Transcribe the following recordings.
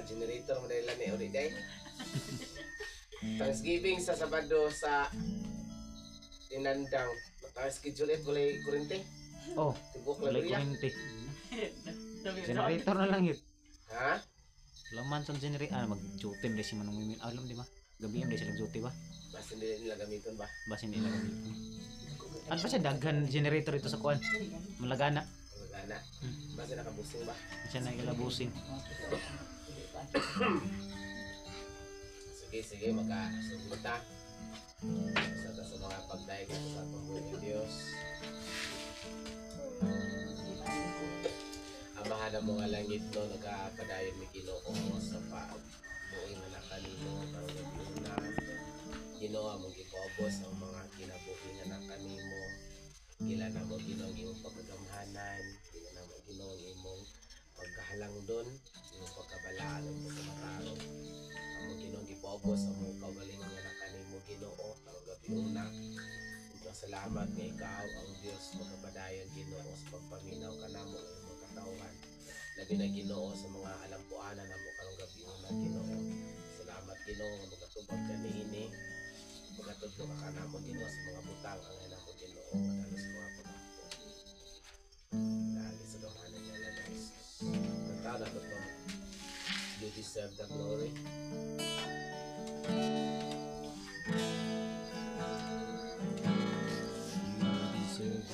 generator mo dahil ni ori day. Thanksgiving sa Sabado sa Inandang. Naka-schedule it walay kurente. Oh, Tibok walay lang kuryente. Generator na lang yun. ha? Laman sa generator. Mag-duty mo si Manong Mimin. Alam di ba? Gabi mo sila duty ba? Basta hindi nila gamiton ba? Basta hindi nila gamitin. Ano pa siya? Daghan generator ito sa kuwan. Malagana. Magana. Basta nakabusing ba? Siya na ikalabusin. Sige, magkasumunta sa mga pagdaig sa pagbuhay ng Diyos. Amahan na mga langit no, nagkapadayon ni Ginoo sa pagbuhay na nakanino karong una. Ginoo mong ipobos ang mga kinabuhi na nakanimo. Kila na mo Ginoo ang imong pagkagamhanan, kila na mo Ginoo ang imong pagkahalang doon, imong pagkabalaan ang pagkamataro. Ang Ginoo gipobos ang mga kaugalingon nga nakanimo Ginoo karong gabi una. Salamat nga ikaw ang Dios magkapadayon Ginoo sa pagpaminaw kanamo ng imong katawhan. Labi na Ginoo sa mga alampuanan namo karong gabi una Ginoo. Salamat Ginoo nga magatubag kaniini. Magatudlo ka kanamo Ginoo sa mga butang ang namo Ginoo kadalo sa mga pagpapos. Dali sa damanan niya na Jesus. Nagtana ko to. You deserve the glory.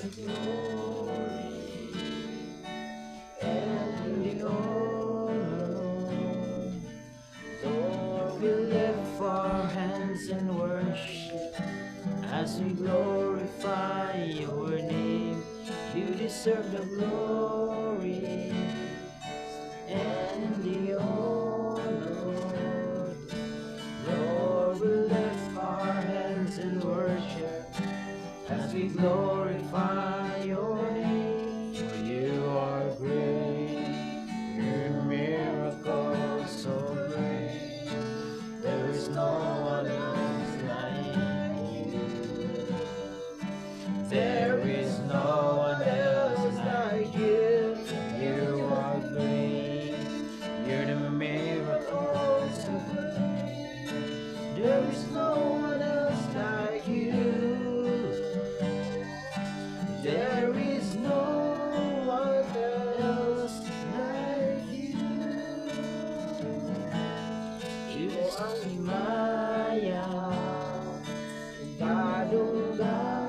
The glory and the honor. Lord, we lift our hands in worship as we glorify your name. You deserve the glory and the honor. Lord, we lift our hands in worship as we glorify your name. For you are great, your miracles so great. There is no one else like you. There is no one else like you. You are great, you're the miracles so great. There is no one else like you. There is no one else like you. You ang himaya, kadungganan.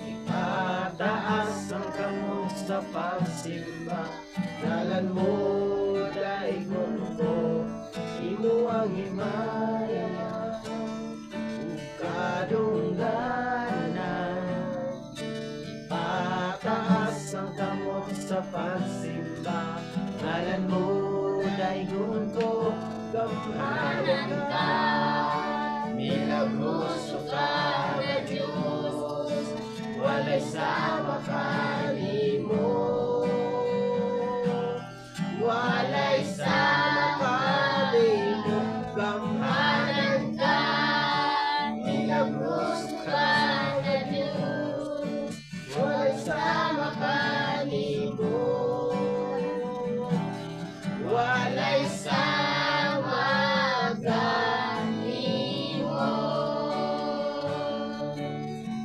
Ipataas ang kamot sa pagsimba. Ngalan mo, daigong ko. Imo ang himaya, kadungganan. Pataas ang kamot sa pagsimba. Ngalan mo, daigon ko. Gamhanan ka, milagroso ka na Diyos. Walay sama kanimo, walay sama kanimo. Gamhanan ka, milagroso ka na Diyos. Walay sama kanimo, walay sama kanimo.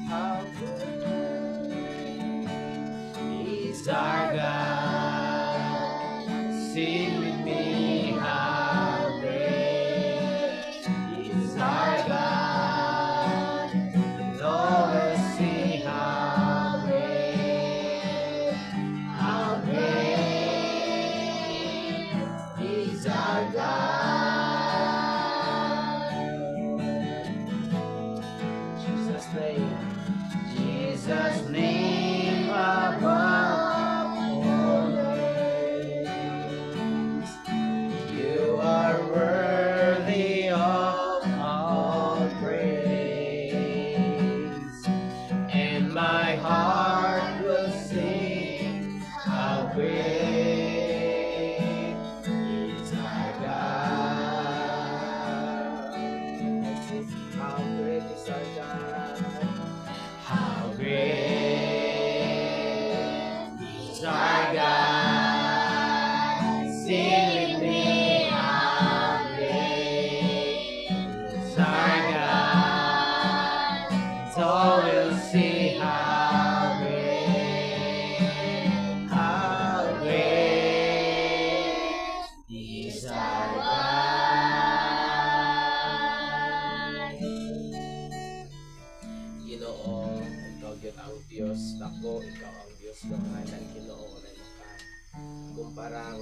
How good is our God? Sing with me, how great is our God. Lord, sing how great is our God. Jesus' name above all names.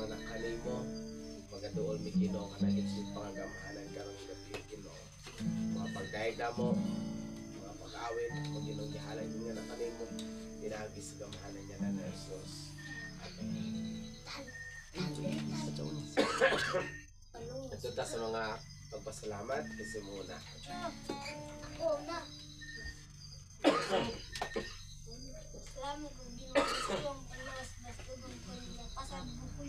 nga nakanimo magaduol mi Ginoo nga naging pangagamahanan karong gabi Ginoo mga pagdaida mo mga pag-awit mo Ginoo gihalay nga nakanimo pinagi sa gamahanan niya na Jesus amen. Ito sa mga pagpasalamat kasi muna Salamat kung ginawa ang palas basta kung pasang bukoy.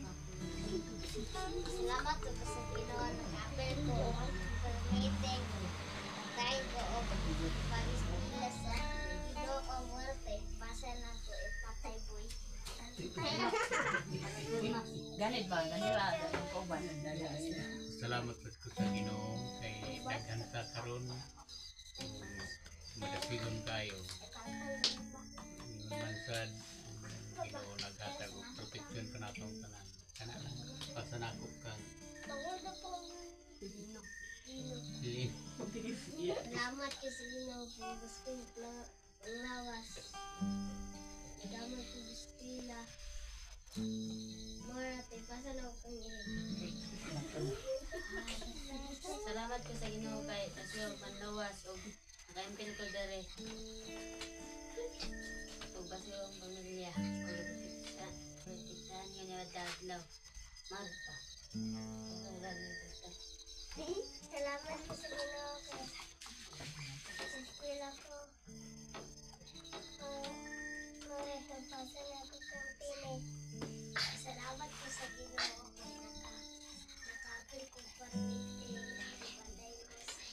Salamat ko sa ginawa ng apel ko for meeting. Tayo ko o paris nila sa ilo o muerte. Pasa na ko ipatay boy. Ganit ba? Ganila. Ganit ko ba? Salamat po ko sa Ginoo kay daghan ta karon madasigon kayo mansad Ginoo naghatag og proteksyon kanatong tanan kana lang pasanakop kang dili Salamat ko sa ginawa po gusto yung lawas. Salamat ko gusto nila. Muerte. Pasa na ko Salamat ko sa Ginoo kay tasyo panlawas og nakaimpin ko dere. Ug basyo ang pamilya. Protektahan niya ni Wadadlaw. Magpa. Salamat ko sa ginawa ko. Sa eskwela ko. Muerte. Pasa na ko kang pinig. Salamat ko sa ginawa ko. Nakapil ko parmitin. Nakibanday ko sa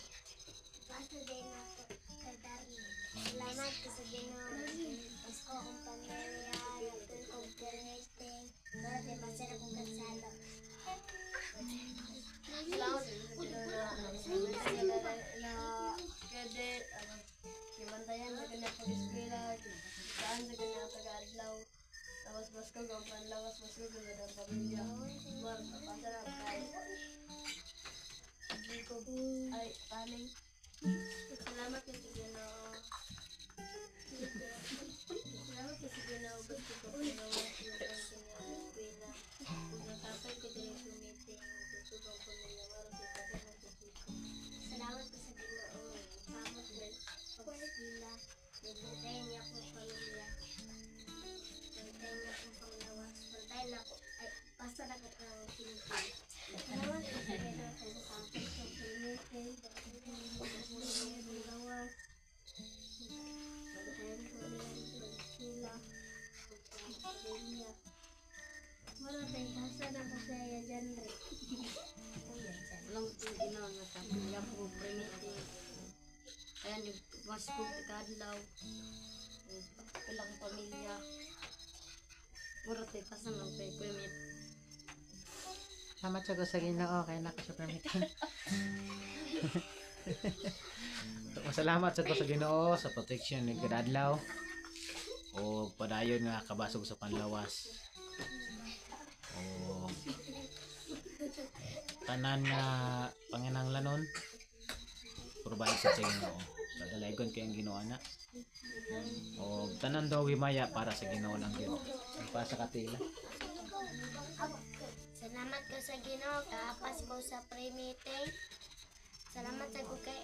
basta din ako kay Darnie. Salamat ko sa ginawa ko. Pasko akong pamilya. Napil kong permitin. Muerte. Pasa na kong kansalo. Salamat ko sa Ginoo na credit kimantayan sa kanya pag-eskwela, saan sa kanya taga-adlaw. Lawas-was ko, gawpan lawas-was ko, gawpan ang pamilya. Pasarap kay hindi ko ay paning. Salamat kasi Ginoo. Salamat kasi Ginoo. Gusto ko pinawas yung kanya eskwela. Kung nakapay ko din yung meeting, gusto ko pamilya. Marang kita ka na kusiko. Salamat ko sa Ginoo. Salamat ko sa pag-eskwela. Nagbantayan niya akong pamilya. Bantayan niya akong panglawas. Bantayan na ako. Ay, basta na ko ang pinipin. Salamat ko sa Ginoo. Nagkakapit ko ang pinipin. Bantayan ko ang panglawas. Bantayan ko ang pag-eskwela. Pamilya. Maratay, basta na ko sa iya dyan rin. Walang Ginoo nga sa pamilya ko primitive. Ayan yung mas ko kadlaw. Ilang pamilya. Murate pa sa nang permit. Salamat sa Ginoo kay nako sa permitin. Masalamat sa Ginoo sa protection ni kadadlaw o padayon nga kabasog sa panlawas. O tanan nga panginahanglanon provide sa Ginoo. Kadalagon kay ang Ginoo ana. O tanan daw himaya para sa Ginoo lang gyud. Pa sa katila. Salamat ko sa Ginoo, kaapas ko sa pre-meeting. Salamat sa ko kay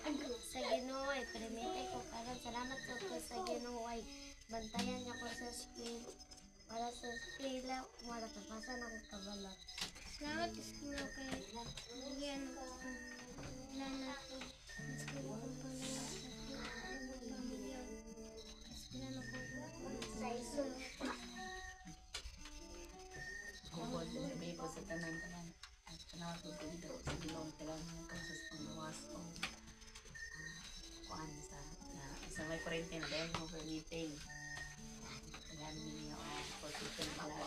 sa Ginoo ay pre-meeting ko karon. Salamat ko sa Ginoo ay bantayan niya ko sa school. Para sa eskwela, wala kapasan ako kabalat. Salamat ko sa Ginoo kay bigyan ko lana ko. Eskwela ko pala sa pamilya. Eskwela ko sa iso. Kubod yung gabi ko sa tanan-tanan. At salamat ko dito sa Ginoo talang kausas panglawas o kuan sa may quarantine dahil mo for meeting. Kaya niyo ang protection pala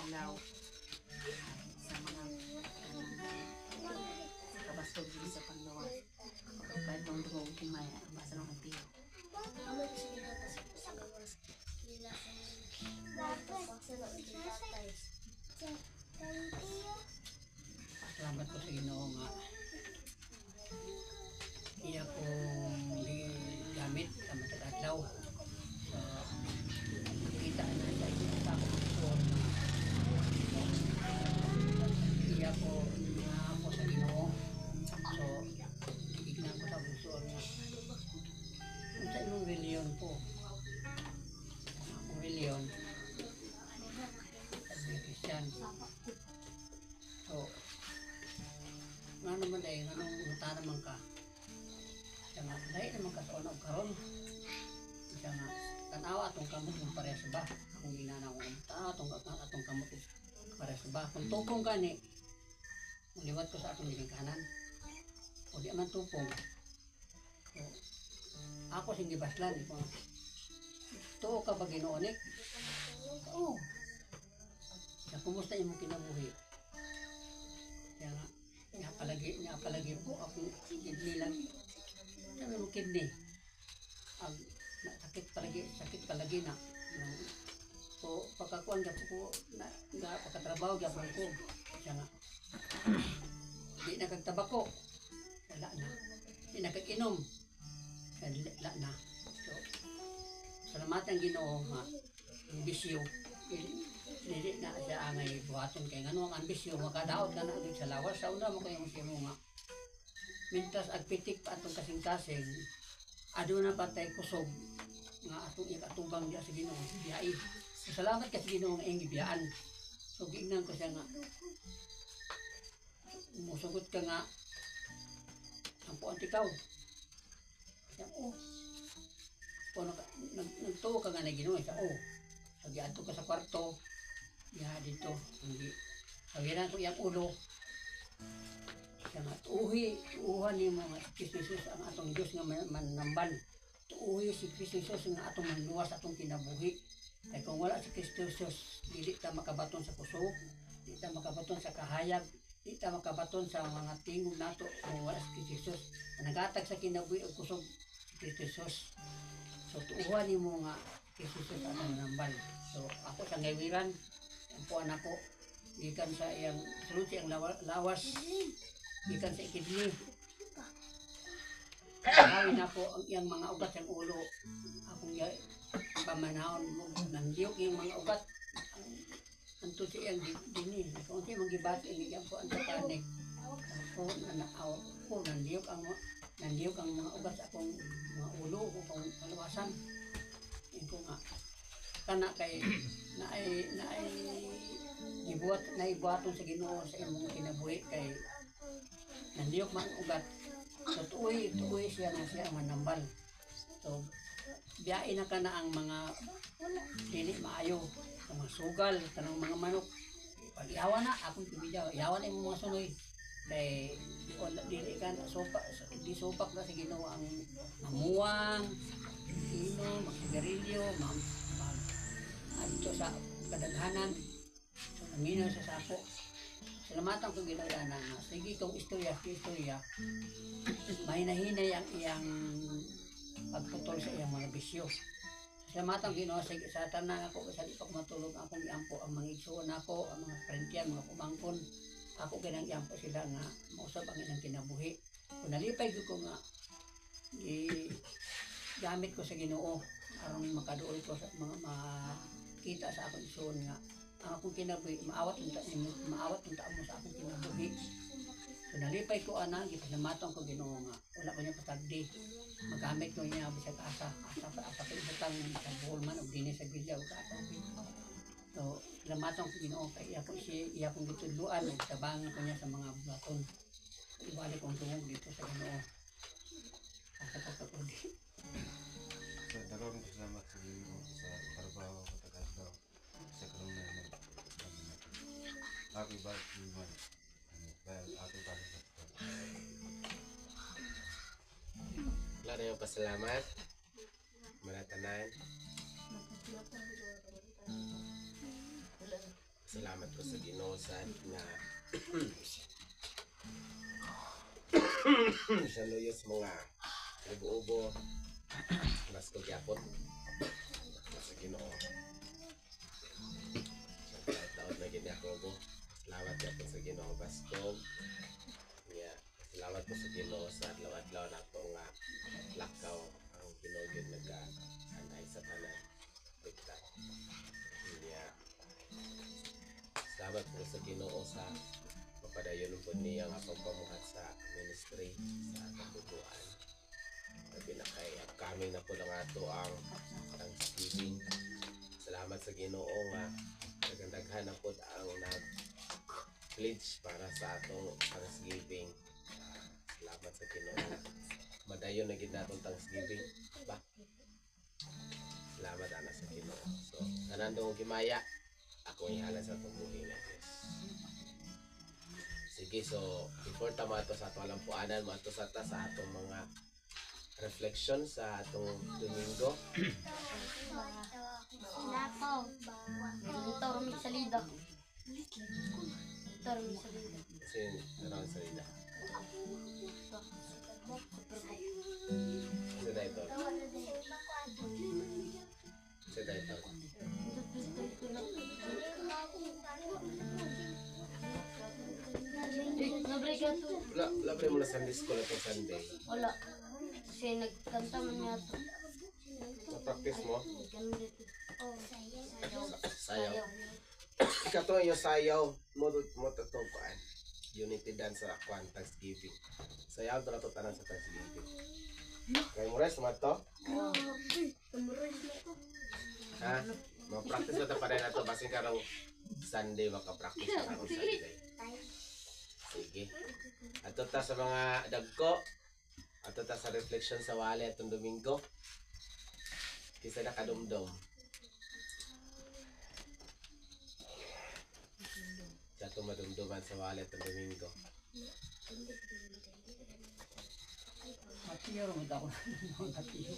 sa mga kabastog sa panglawas. Kahit mong dumog kimaya, basta lang ang tiyo. Salamat ko sa Ginoo kasi sa gawas. Kila sa Salamat ko sa Ginoo nga iya kong gamit sa matag-adlaw kita na sa ito sa akong naman dahil anong unta naman ka. Siya nga, dahil naman ka sa unang karon. Siya nga, tanawa atong kamot kung parehas ba. Akong ginanaw ko, tanawa atong kamot kung parehas ba. Kung tupong ka ni, liwat ko sa atong kanan. O di man tupong. So, ako sing gibaslan. Tuo ka ba ginoonik? Oo. Siya, kumusta yung kinabuhi? Kaya nga, nga palagi po ako kidney lang. Sabi mo kidney. Sakit palagi na. So, pagkakuan ka po pagkatrabaho ka po ko. Kaya nga, di na kagtabako. Wala na. Di na kag-inom. Wala na. So, salamatan Ginoo nga, yung bisyo, hindi na siya angay buhaton kay ngano ang ambisyon makadaot na naging sa lawas sa una mo kayong simo nga mintas agpitik pa atong kasing-kasing aduna patay kusog nga atong ikatubang diya sa Ginoo biyai. Salamat ka sa Ginoo nga ing gibiyaan. So gignan ko siya nga musugot ka nga ang puant ikaw. Siya, nagtuo ka nga na Ginoo siya, pag ato ka sa kwarto, dito, sabihan ko yung ulo. Siya nga, tuuhan ni mga Kristo ang atong Diyos nga manambal. Tuuhi si Kristo nga atong manluwas atong kinabuhi. Kaya kung wala si Kristo, dili ta makabaton sa puso, dili ta makabaton sa kahayag, dili ta makabaton sa mga tingog nato kung wala si Kristo. Nagatag sa kinabuhi o kusog si Kristo. So tuuhan ni mo nga Kristo atong manambal. So ako sa ngawiran, ang puan ako, ikan sa iyang sulod ang lawas, ikan sa kidney. Gawin ako ang iyang mga ugat sa ulo. Akong pamanahon mo, nandiyo yung mga ugat. Anto sa iyang dini. Kung siya magibat, inigyan po ang tatanik. Ako, nandiyo ang mga ugat sa akong mga ulo o kung kalawasan. Ito nga. Kana kay naibuhaton sa Ginoo sa imong kinabuhi kay nandiyok man ugat. So tuoy siya na siya manambal. So biyain na kana ang mga dili maayo, ang mga sugal, tanang mga manok. Pag-ihawa na akong tumidaw, ihawa na imong mga sunoy. Kay dili ka di sopak na sa Ginoo ang mamuwang, inom, magsigarilyo, adto sa kadaghanan, so naminaw sa sako. Salamatan ko ginagana nga, sige kong istorya, mahinahinay ang iyang pagputol sa iyang mga bisyo. Salamatan Ginoo sa tanan ako, sa di pa matulog akong iampo ang mga igsuon ako, ang mga parentyan, mga pumangkon. Ako ganang iampo sila nga, mausap ang ilang kinabuhi. Kung nalipay ko nga, gamit ko sa Ginoo, aron makaduol ko sa mga makita sa akong igsuon nga, ang akong kinabuhi, maawat unta mo sa akong kinabuhi. So nalipay ko ana, gipasalamatan ko Ginoo nga, wala ko niya patagdi. Magamit ko niya bisag asa pa ibutang sa buhol man og dinhi sa bilya ug asa. So salamatan ko Ginoo kay iya kong gitudluan ug tabangan ko niya sa mga buhaton. Ibalik kong tungog dito sa Ginoo. Asa pagkakudi. So, dagang salamat sa Ginoo sa trabaho ko tagadlaw sa karon na happy birthday man. Happy birthday. Klaro yung pasalamat. Manatanan. Salamat ko sa Ginoo sa na sa luyos mga ubo-ubo. Mas ko gyapon sa Ginoo. Taon na gini ako ubo. Salamat gyapon sa Ginoo baskog. Salamat po sa Ginoo sa adlaw-adlaw na ito nga lakaw ang Ginoo yun nag-anay sa tanan. Salamat po sa Ginoo sa mapadayon po niya nga pagpamuhat sa ministry sa kabubuan. Sabi na kay upcoming na po lang ato ang Thanksgiving. Salamat sa Ginoo nga nagandaghan na po ang nag-pledge para sa atong Thanksgiving. Salamat sa Ginoo. Madayon na gid naton Thanksgiving. Ba? Salamat ana sa Ginoo. So, tanan dong gimaya. Ako ihala sa atong buhi nga Dios. Sige, so before ta mato sa atong alampuanan, mato sa ta sa atong mga reflection sa atong Domingo. Nako. Dito kami sa Lida. Dito kami sa Lida. Kasi naroon sa ida. Kasi dahil ito. Kasi dahil ito. Nabreak yan to. Wala pa rin mo na Sunday school itong Sunday. Wala. Kasi nagkanta man niya to. Na-practice mo? Ganun dito. Oh, Sayaw. Ikato yung sayaw mo itong kuan. Unity dance sa kuan, Thanksgiving. Sayaw ito na ito tanan sa Thanksgiving. Kaya mo rest mo ito? Ha? Mag-practice ko ito pa rin na ito. Basin ka ng Sunday, makapractice ka ng Sunday. Sige. Ato ta sa mga dagko. Ato ta sa reflection sa wali atong Domingo. Kisa na kadumdum. Sa itong madumduman sa wali atong Domingo. Matiyo rin ako Matiyo.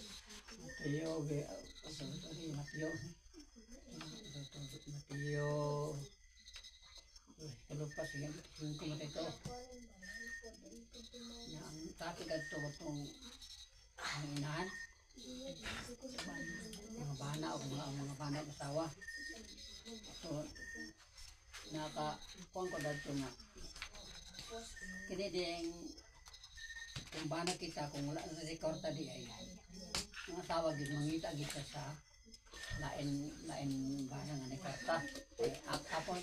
Kalupas yan. Yung kumatay ito. Ang topic ito itong ang inahan. Mga bana o mga bana at asawa. Ito, nakakuha ko dito nga. Kiniding kung bana kita, kung wala na rekorta di ay ang asawa din, mangita kita sa lain bana nga rekorta. Apon,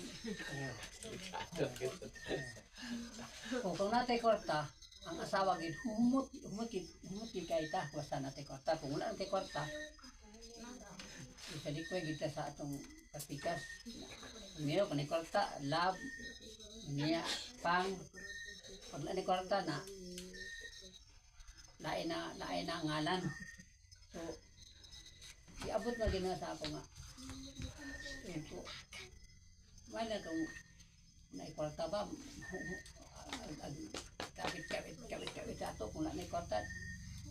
kung natin korta, ang asawa gid humot kay ta basta natin korta. Kung wala natin korta, isa di ko kita sa atong patikas. Miro kung korta, love, niya pang pag natin korta na lain na ngalan. So, iabot na gina sa ako nga. Yun po. Wala kung naikwarta ba, kapit sa ato, kung naikwarta,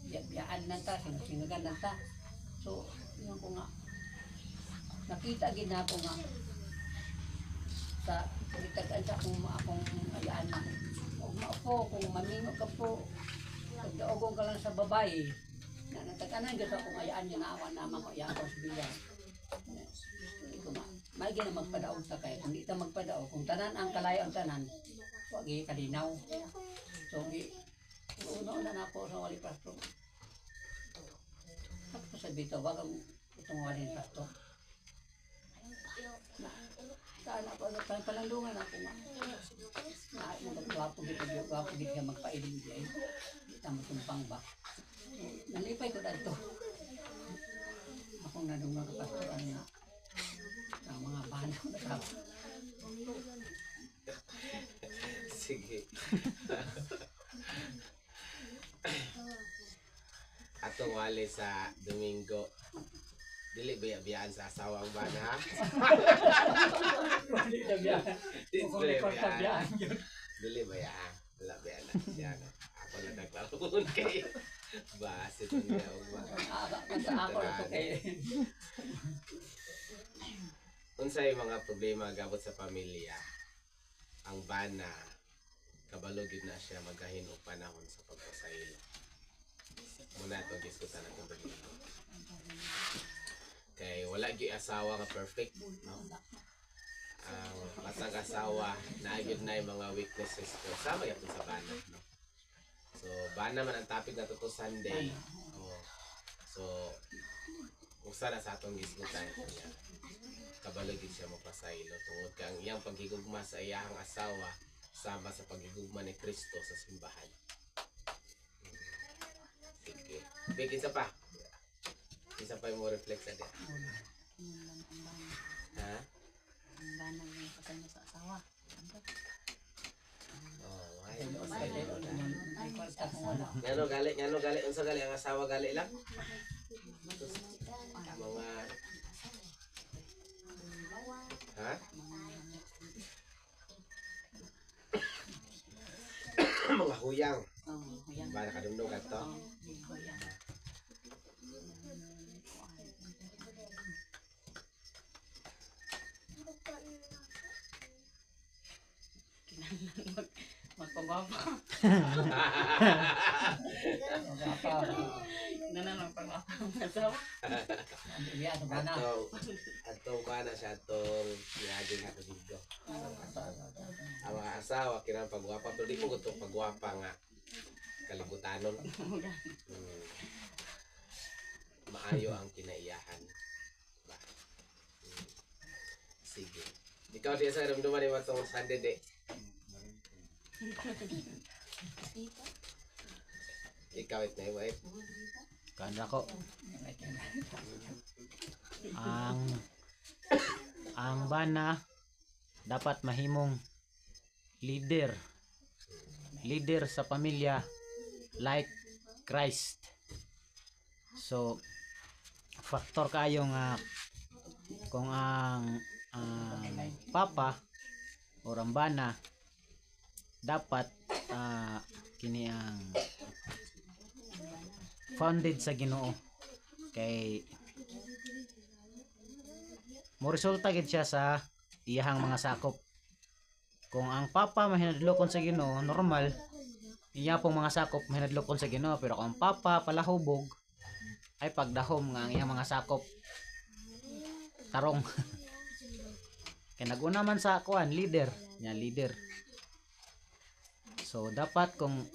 biyaan na ta, sinagan na ta. So, yun ko nga, nakita gina ko nga, sa pagitagaan sa akong ayaan na, kung maupo, kung mamino ka po, pagdaogong ka lang sa babae, na nataganan ka sa akong ayaan niya na awan naman ko, ayaan ko sa bilang. May gina magpadaog sa kay, kung di ta magpadaog, kung tanan ang kalayo ang tanan, huwag kalinaw. So, una na ako sa wali pasto. Ako sa bito, wag ang itong wali pasto. Kala ko, palandungan ako nga. Gwapo gito siya magpailing diya. Kita mo tumpang ba. Nalipay ko dito. Akong nadungan ka pasto nga. Ang mga bana ko na Sige. Atong wali sa Domingo. Dili biyaan sa asawang bana ha? Dili biyaan. Dili biyaan. Wala biyaan na siya. Ako na naglaruon kay base ito niya. ako ito kay Unsay mga problema gabot sa pamilya, ang bana kabalo gid na siya magahin og panahon sa pagpasaylo. Muna itong diskutan natin Domingo. Kay wala gyud asawa nga perfect, no? Ang matag asawa naagid na yung mga weaknesses ko sama yapon sa bana, no? So bana man ang topic nato to Sunday. Oh. So usa na sa atong diskutan niya. Kabalo gid siya mapasaylo tungod kang iyang paghigugma sa iyang asawa sama sa paghigugma ni Kristo sa simbahan. Sige. Big isa pa. Isa pa yung mo reflect sa diya. Ha? Ang banang yung kasal mo sa asawa. Oh, why? ang kwarta kung wala. Ngano gali unsa gali ang asawa gali lang? Mga ha? Mga huyang. Yan. Ba nakadungdong kadto? Magpagwapa. Magpagwapa. Magpagwapa. Iya, sa bana. Atong kana siya atong niaging ato dito. Ang mga asawa kinang pagwapa pero di ko gusto pagwapa nga kalibutanon. Maayo ang kinaiyahan. Ba? Sige. Ikaw di sa ramdaman ni matong Sunday de. Ikaw it na wife. Kanda ko. Ang bana dapat mahimong leader sa pamilya like Christ. So factor kayo nga kung ang papa o ang bana dapat kini ang founded sa Ginoo kay mo resulta gid siya sa iyahang mga sakop. Kung ang papa mahinadlokon sa Ginoo, normal iya pong mga sakop mahinadlokon sa Ginoo, pero kung ang papa palahubog ay pagdahom nga ang iyang mga sakop tarong. Kay naguna man sa kuan leader. So dapat kung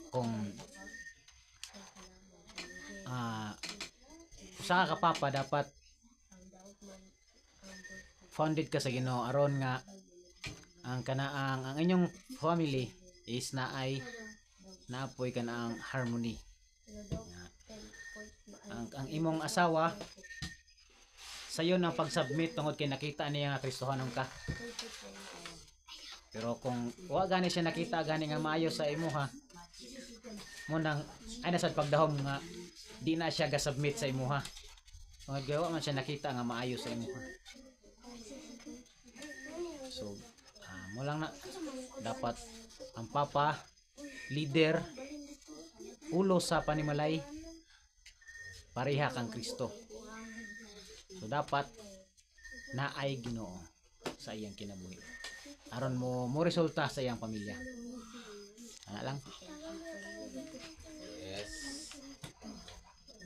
usa ka papa dapat founded ka sa Ginoo aron nga ang inyong family is naapoy kanaang harmony. Ang imong asawa sayon ang pag-submit tungod kay nakita niya nga Kristohanon ka. Pero kung wa gani siya nakita gani nga maayo sa imuha, mo nang ay nasad pagdahom nga di na siya ga-submit sa imuha. Tungod gawa man siya nakita nga maayo sa imuha. So mo lang na dapat ang papa leader ulo sa panimalay pareha kang Kristo. So dapat naay Ginoo sa iyang kinabuhi aron mo resulta sa iyang pamilya. Ana lang. Yes.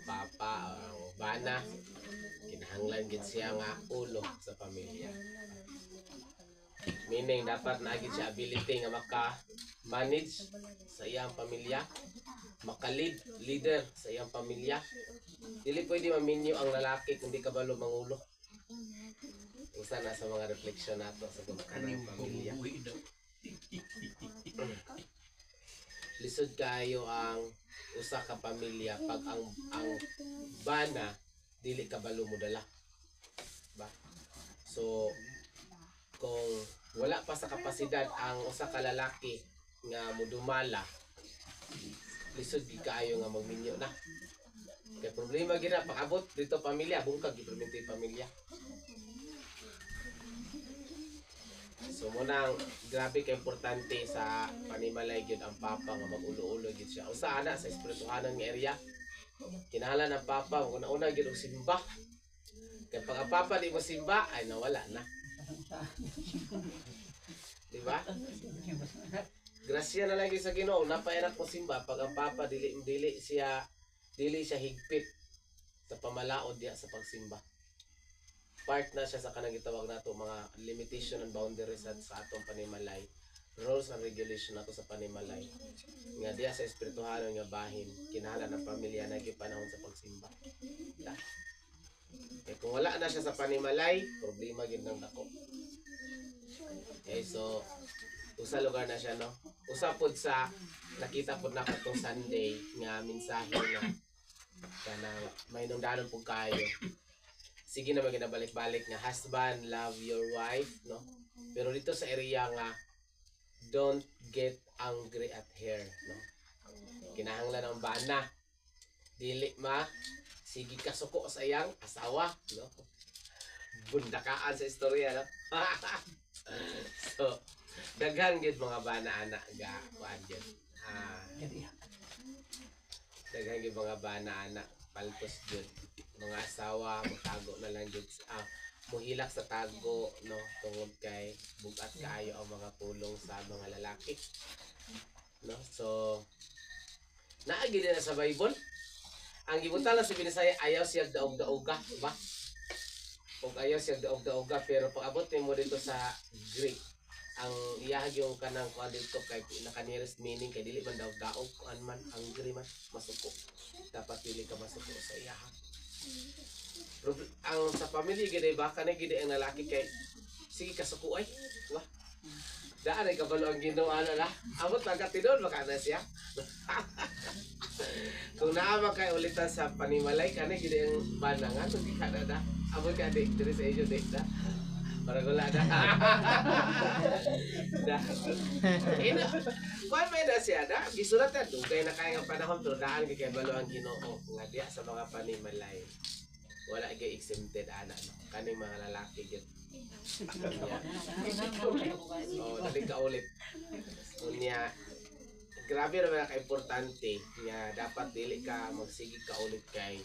Papa o bana kinahanglan gid siya nga ulo sa pamilya. Meaning dapat naagid siya ability nga maka-manage sa iyang pamilya, maka-leader sa iyang pamilya. Dili pwede maminyo ang lalaki kung di kabalo mangulo. Isa na sa mga refleksyon nato sa kanang pamilya. Lisod kayo ang usa ka pamilya pag ang bana dili kabalo mo dala. Ba? So kung wala pa sa kapasidad ang usa ka lalaki nga mudumala, lisod gid kaayo nga magminyo na. Kay problema gid na pakabot dito pamilya, bungkag gid pamilya. So munang grabe ka importante sa panimalay gyud ang papa nga mag-ulo-ulo gyud siya. Usa ana sa espirituhanan nga area. Kinahanglan ang papa una-una gyud og simba. Kay pag ang papa di mo simba ay nawala na. Di ba? Grasya na lang gyud sa Ginoo napairat mo simba pag ang papa dili siya higpit sa pamalaod diya sa pagsimba. Part na siya sa kanang gitawag nato mga limitation and boundaries sa atong panimalay, rules and regulation nato sa panimalay nga diya sa espirituhanon nga bahin kinahanglan ang pamilya na gipanahon sa pagsimba. Kung wala na siya sa panimalay, problema gid nang dako. Okay, so usa lugar na siya no. Usa pod sa nakita pod na katong Sunday nga mensahe nga kanang may nungdanon pug kayo. Sige na maginabalik-balik nga husband love your wife no. Pero dito sa area nga don't get angry at her no. Kinahanglan ang bana. Dili ma sige kasuko sa iyang asawa, no? Bundakaan sa istorya, no? So, daghan gid mga bana anak ga kuan gid. Daghan gid mga bana anak paltos gid. Mga asawa matago na lang gid muhilak sa tago, no, tungod kay bugat kaayo ang mga pulong sa mga lalaki, no. So naagi din na sa Bible ang gibutan lang sa Binisaya, ayaw siya daog-daoga ba, o ayaw siya daog-daoga, pero pag abot mo dito sa Greek ang iyahag yung kanang kuan dito kay naka nearest meaning kay dili man daog-daog kuan man angry man masuko, dapat dili ka masuko sa iyahag. Ang sa pamilya gid ba kanay gid ang lalaki kay sige kasuko ay ba daan ay kabalo ang Ginoo ana la abot pagkatidon baka na siya. Kung naama kay ulitan sa panimalay kanay gid ang banangan ug kada da abot ka dik diri sa inyo dik da para gula da. Da ina kuan may na siya da gisulat ta dugay na kay nga panahon pero daan kay balo ang Ginoo nga diya sa mga panimalay wala gay exempted ana no kaning mga lalaki gid. Oh, dali ka ulit. Unya grabe ra ka importante nga dapat dili ka magsigig ka ulit kay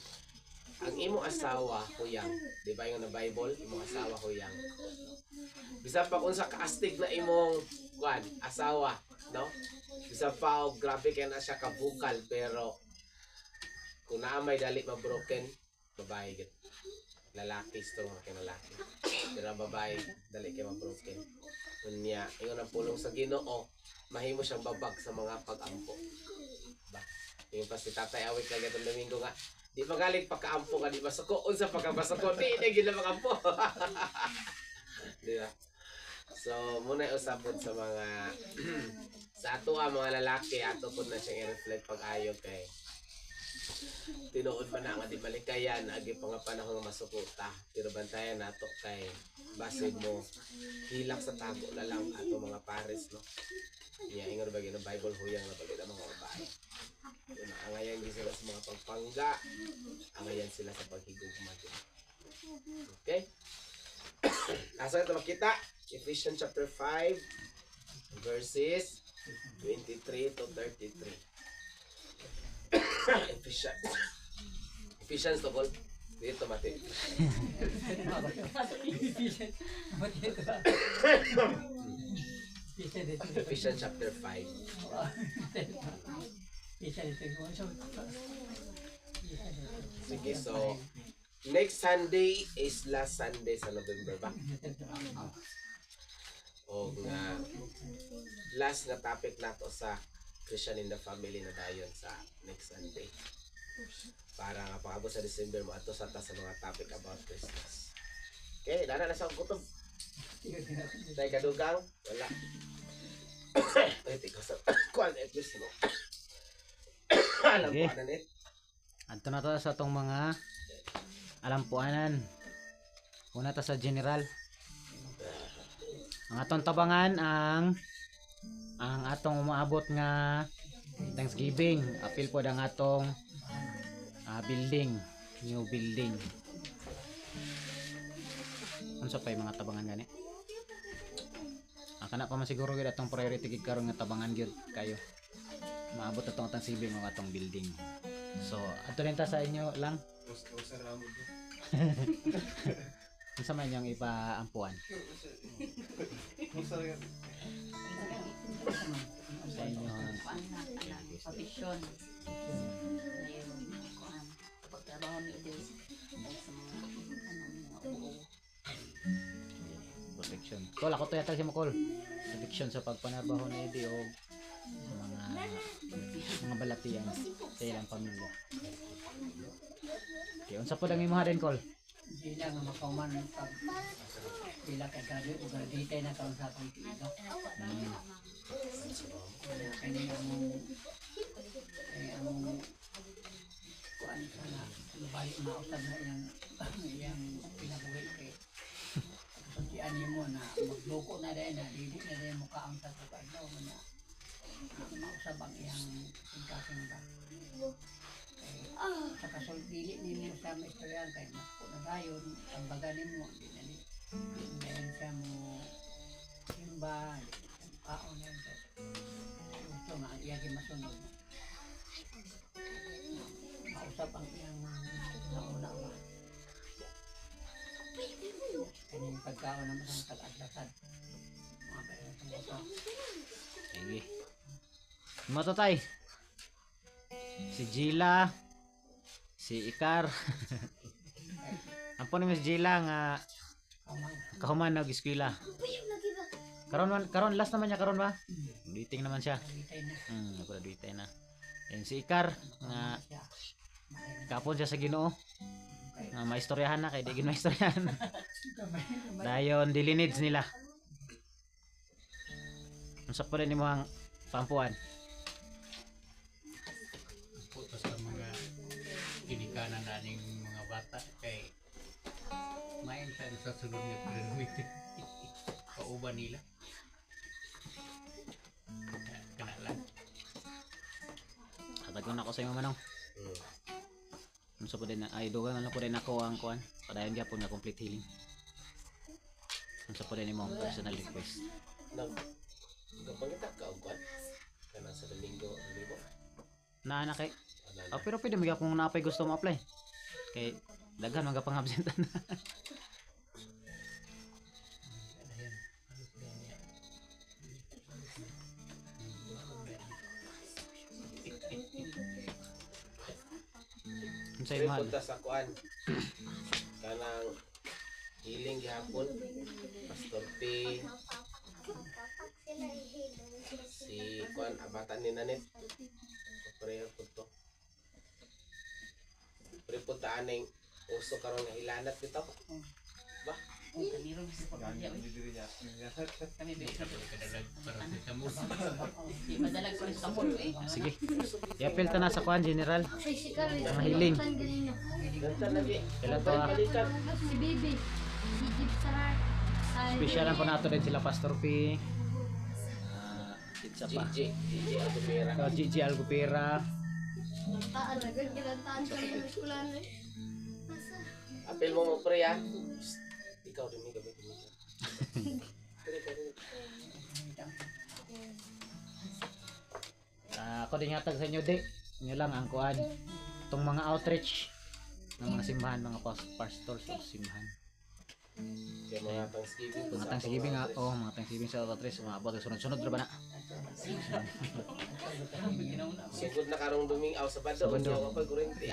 ang imo asawa huyang, di ba yung na Bible, imo asawa huyang. Bisan pa unsa ka astig na imong kuan asawa, no? Bisan pa og grabe kay na siya ka bukal pero kung naa may dali ma-broken babae gid. Lalaki strong kay lalaki. Pero ang babae dali kay ma-broken. Unya, ingon ang pulong sa Ginoo, mahimo siyang babag sa mga pag-ampo. Ba? Yung pa si Tatay Awit kay gatong Domingo nga, di magaling pagkaampo nga di masuko unsa pagkabasuko di gid na magampo. Di ba? So, muna usapod sa mga sa ato mga lalaki ato pud na siyang i-reflect pag-ayo kay tinuod man na nga di balikayan agi pa nga panahon masukuta pero bantayan nato kay basig mo hilak sa tago na lang ato mga pares no niya ingon ba gino Bible huyang na bagay mga babae angayan din sila sa mga pagpangga angayan sila sa paghigugma okay. Asa ito makita Ephesians chapter 5 verses 23 to 33. Ephesians to call dito mati. Ephesians chapter 5. Sige, so next Sunday is last Sunday sa November ba? O nga last na topic nato sa Christian in the family na dayon sa next Sunday. Para nga pag-abot sa December mo ato sa mga topic about Christmas. Okay, dana na sa kutob. Dahil kadugang, wala. Ay, tiko sa kuan at least mo. Alam po anan eh. Adto na to sa tong mga alampuanan. Una ta sa general. Ang atong tabangan ang atong umaabot nga Thanksgiving, apil po ang atong building, new building. Unsa pa mga tabangan gani? Kana pa man siguro gid atong priority gid karon nga tabangan gyud kayo. Maabot atong Thanksgiving mga atong building. So, ato rin ta sa inyo lang. Unsa man yung ipaampuan? Sa inyo protection pagtrabaho ni Diyos sa mga buo protection. Kol ako to yata si Mokol. Protection sa pagpanarbaho ni Eddie o mga balatian sa ilang pamilya. Okay, unsa po dang imuha din Kol? Di lang makaman pag bila kay kadi o gradite na karon sa akong tiga. Kani ang kuan sana balik na usab na yang pinabuhi kay pati ani mo na magloko na dai na dili na dai mo kaang sa tukad daw na mausap ang iyang pagkasimba. Sa kasulbili ninyo sa may istoryan kay naku na dayon, ang baga ninyo, hindi na dahil siya mo simba, hindi siya kaon na yun. Gusto nga ang iyagi masunod. Mausap ang iyang naunawa. Kanyang pagkaon naman ang tag-adlasad. Mga kaya itong ito. Sige. Mga tatay. Si Gila, si Ikar. Ampun ni si Gila nga kahuman nag-eskwela. Karon last naman niya karon ba? Duiting naman siya. Duitay na. Yan si Ikar nga kapon siya sa Ginoo. Nga maistoryahan na kay di gid maistoryahan. Dayon dilinids nila. Unsa pa rin nimo ang pampuan? Puto sa mga ginikanan naning mga bata kay main sa sunod nga permit. Kauban nila. Kana lang. Hatagon ako sa imo manong. Unsa pa din ay dugang ano po din ako ang kuan. Padayon gyapon nga complete healing. Unsa pa din nimo ang personal request? Nagpangita ka og kwan. Kana sa Domingo, Domingo. Na kay. Pero pwede mga kung napay gusto mo apply. Kay daghan mga pang-absentan. Unsay May mahal? punta sa kwan. Kanang healing gihapon. Pastor P. Si kwan abatan ni Nanit. Prayer po to. Pre punta aning uso karon nga ilanat bitaw. Ba? Kaniro sa pagkakaya. Kami bisa Kadalag para sa mus. di madalag ko sa mall eh. Sige. I-appeal ta na sa kuan general. Ang healing. Ganta lagi. Kailan to ah? Balikan. Si Bibi. Higit sa heart. Specialan po nato din sila Pastor P. Isa pa. GG Agumera. Gigi Algupera. Taan na gud kinantaan ko ng eskwelahan eh. Apel mo pre ya. Ikaw din gabi din. Ako din yatag sa inyo di. Inyo lang ang kuan. Itong mga outreach ng mga simbahan, mga pastors o simbahan. Kaya mga Thanksgiving. Mga Thanksgiving nga, mga Thanksgiving sa outreach, mga abot sunod-sunod ra ba na? Sugod na karong Domingo sa Sabado. Sabado. Siya pa kurente.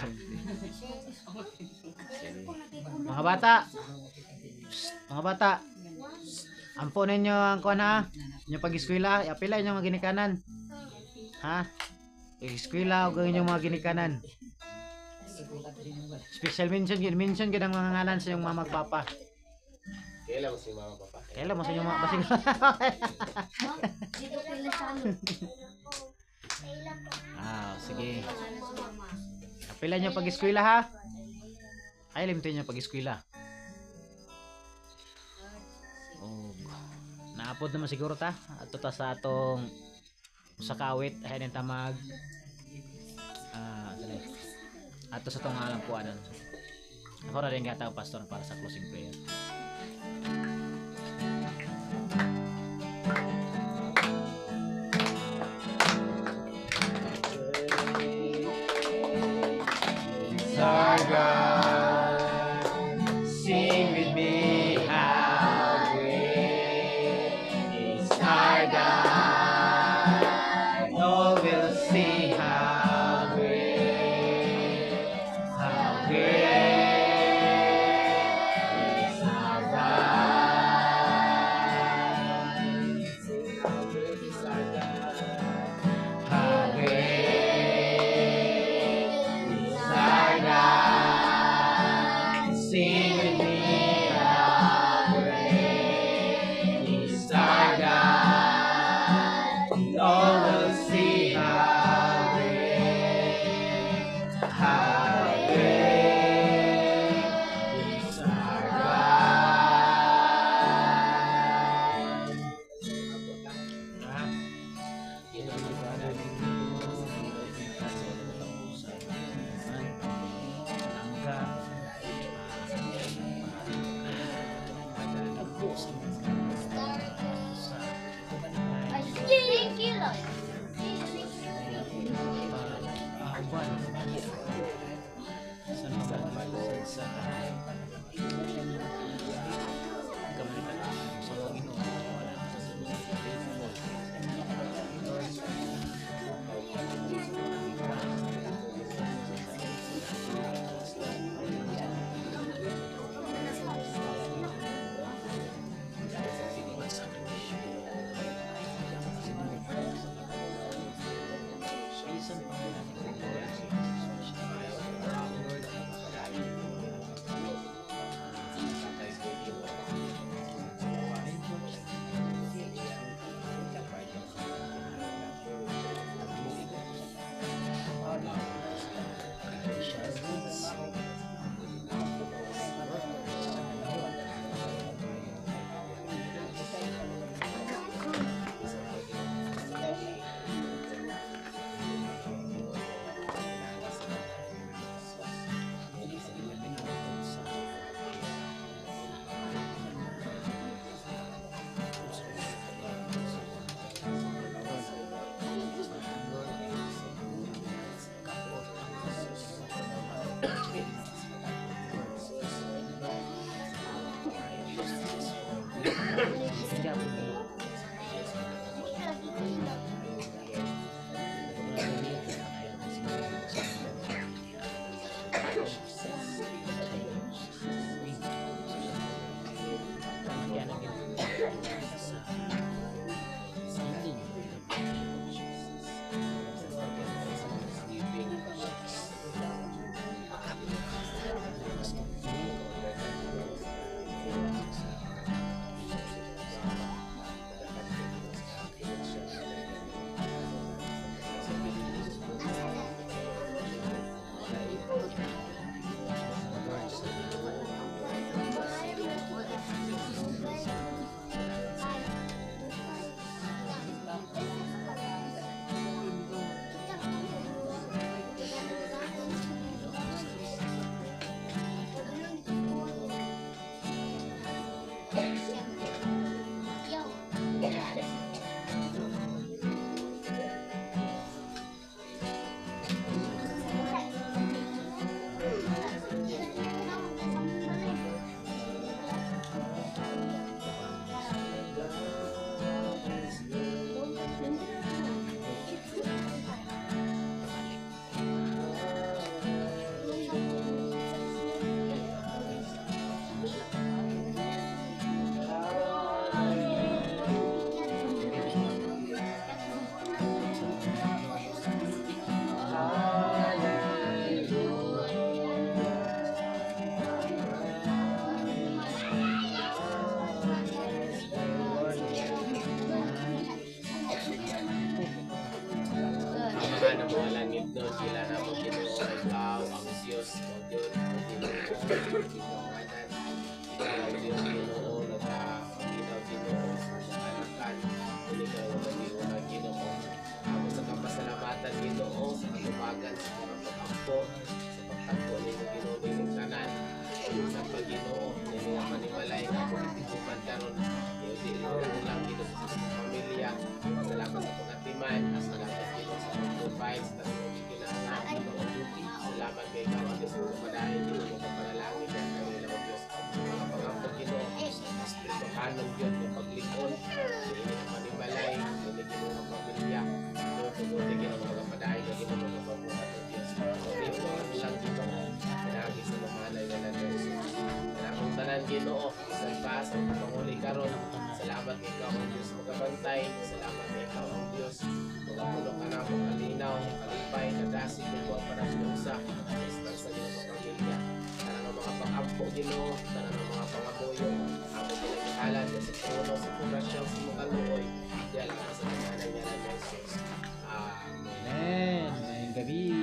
Mga bata. Mga bata. Ampo ninyo ang kuan ha. Inyo pag-eskwela, i-apply inyo mga ginikanan. Ha? Pag-eskwela o gawin yung mga ginikanan. Special mention gid ang mga ngalan sa iyong mga magpapa. Kailan mo si mama papa? Kailan mo sa inyong mga basig. Dito pila sa ano. Sige. Apply nyo pag-eskwela ha. Ay, limtin nyo pag-eskwela. Naapod naman siguro ta. Ato ta sa atong sa kawit. Ayan yung tamag. Ato sa itong alam po anan. Ako na rin gata pastor para sa closing prayer. Our God, sing with me how great is our God. All will see how great is our God. How great is our God. How great sing with me how great is our God. All will see how great Sa nagpapalong sa kamalitan sa mga Ginoo. Wala na sa Mga na mga langit doon, sila na mo Ginoo, ikaw ang Diyos, o Diyos, o Ginoo, ikaw ang Diyos, Ginoo, nagkakabinaw Ginoo, sa kalakan, kung ikaw ang nag-iwag Ginoo. Ako sa kapasalamatan Ginoo, sa katubagan, sa mga pag-ampo, sa pagtagpo ni Ginoo, nining tanan, sa pag-Ginoo, nining ang manimalay, nga kung itikupan karon, yung ulang Ginoo sa pamilya, salamat sa pagkatiman, salamat Ginoo sa pag-provide, sa pag-provide kinahanglan, Ginoo. Salamat kay ikaw ang Diyos mo padahin, Ginoo mo kapanalangin, at kanila o Diyos, mga pag-ampo Ginoo, Espirituhanon Diyos, yung paglikon, hindi ka manimalay, hindi Ginoo ang pamilya, tutugutin Ginoo mga kapadahin, na Ginoo mga pabuhat ng Diyos. Dito ang lang Ginoo, pinagi sa mamalay na ng Diyos. Kanakong tanan Ginoo, isang pa sa panguli karon. Salamat kay ikaw ang Diyos magabantay, salamat kay ikaw ang Diyos magapulo ka na mong kalinaw, kalipay, kadasi, kubuang panaglusa, istan sa Ginoo sa pamilya. Tanang ang mga pang-ampo Ginoo, tanang ang mga pangabuyo, ako pinagkahalan sa puno, sa purasyaw, sa mga luoy, diyan lang sa kananan niya ng Jesus. Amen. Amen. Ngayong gabi.